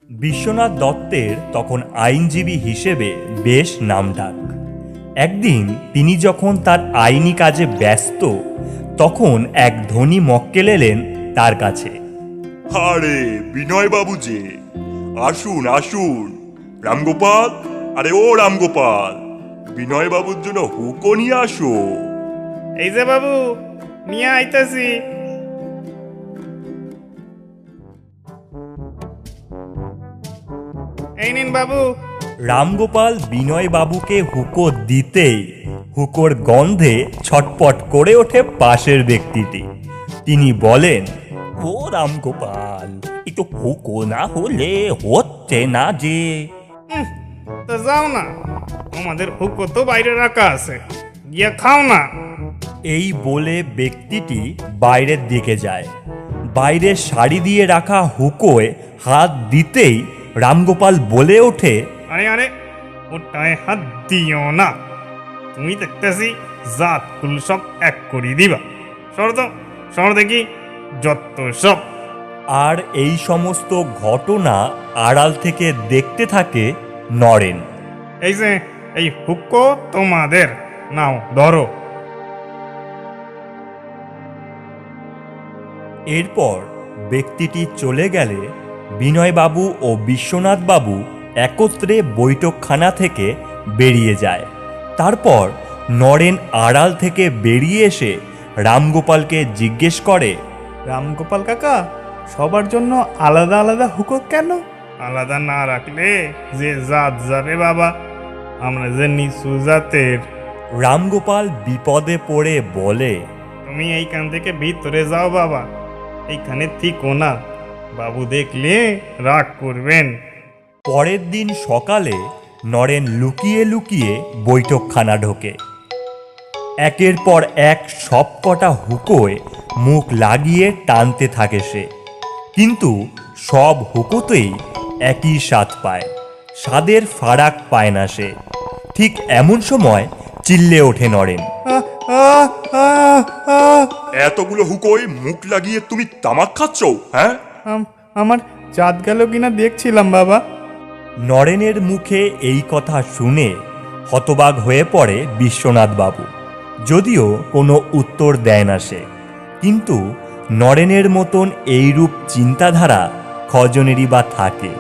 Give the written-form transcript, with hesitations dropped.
বিশ্বনাথ দত্তের তখন আইনজীবী হিসেবে বেশ নামডাক। একদিন তিনি যখন তার আইনি কাজে ব্যস্ত, তখন এক ধনী মক্কেল এলেন তার কাছে। আরে বিনয় বাবু যে, আসুন আসুন। রামগোপাল, আরে ও রামগোপাল, বিনয় বাবুর জন্য হুকো নিয়ে আসো। এই যে বাবু, নিয়ে আইতাছি। এই নিন বাবু। রামগোপাল বিনয় বাবুকে হুকো দিতেই হুকোর গন্ধে ছটপট করে ওঠে পাশের ব্যক্তিটি। তিনি বলেন, ও রামগোপাল, একটু হুকো না হলে হচ্ছে না যে। তো যাও না, আমাদের হুকো তো বাইরে রাখা আছে, গিয়া খাও না। এই বলে ব্যক্তিটি বাইরের দিকে যায়। বাইরে শাড়ি দিয়ে রাখা হুকোয় হাত দিতেই রামগোপাল বলে ওঠে, আরে আরে, ওটায় হাত দিও না। তুমি দেখতেছি জাত কুল সব এক করি দিবা। সর তো, সর দেখি যত সব। আর এই সমস্ত ঘটনা আড়াল থেকে দেখতে থাকে নরেন। এই যে এই হুকো তোমাদের, নাও ধরো। এরপর ব্যক্তিটি চলে গেলে বিনয়বাবু ও বিশ্বনাথবাবু একত্রে বৈঠকখানা থেকে বেরিয়ে যায়। তারপর নরেন আড়াল থেকে বেরিয়ে এসে রামগোপালকে জিজ্ঞেস করে, রামগোপাল কাকা, সবার জন্য আলাদা আলাদা হুকো কেন? আলাদা না রাখলে যে জাত যাবে বাবা, আমরা যে নিচু জাতের। রামগোপাল বিপদে পড়ে বলে, তুমি এইখান থেকে ভিতরে যাও বাবা, এইখানে থিকো না, বাবু দেখলে রাগ করবেন। পরের দিন সকালে নরেন লুকিয়ে লুকিয়ে বৈঠকখানা ঢোকে। একের পর এক সবকটা হুকোয় মুখ লাগিয়ে টানতে থাকে সে, কিন্তু সব হুকোতেই একই স্বাদ পায়, স্বাদের ফারাক পায় না সে। ঠিক এমন সময় চিল্লে ওঠে নরেন, আহ, আহ, আহ, আহ। এতগুলো হুকোয় মুখ লাগিয়ে তুমি তামাক খাচ্ছ, হ্যাঁ? আমার জাত গেল কিনা দেখছিলাম বাবা। নরেনের মুখে এই কথা শুনে হতবাক হয়ে পড়ে বিশ্বনাথ বাবু। যদিও কোনো উত্তর দেয় না সে, কিন্তু নরেনের মতন এইরূপ চিন্তাধারা কজনেরই বা থাকে।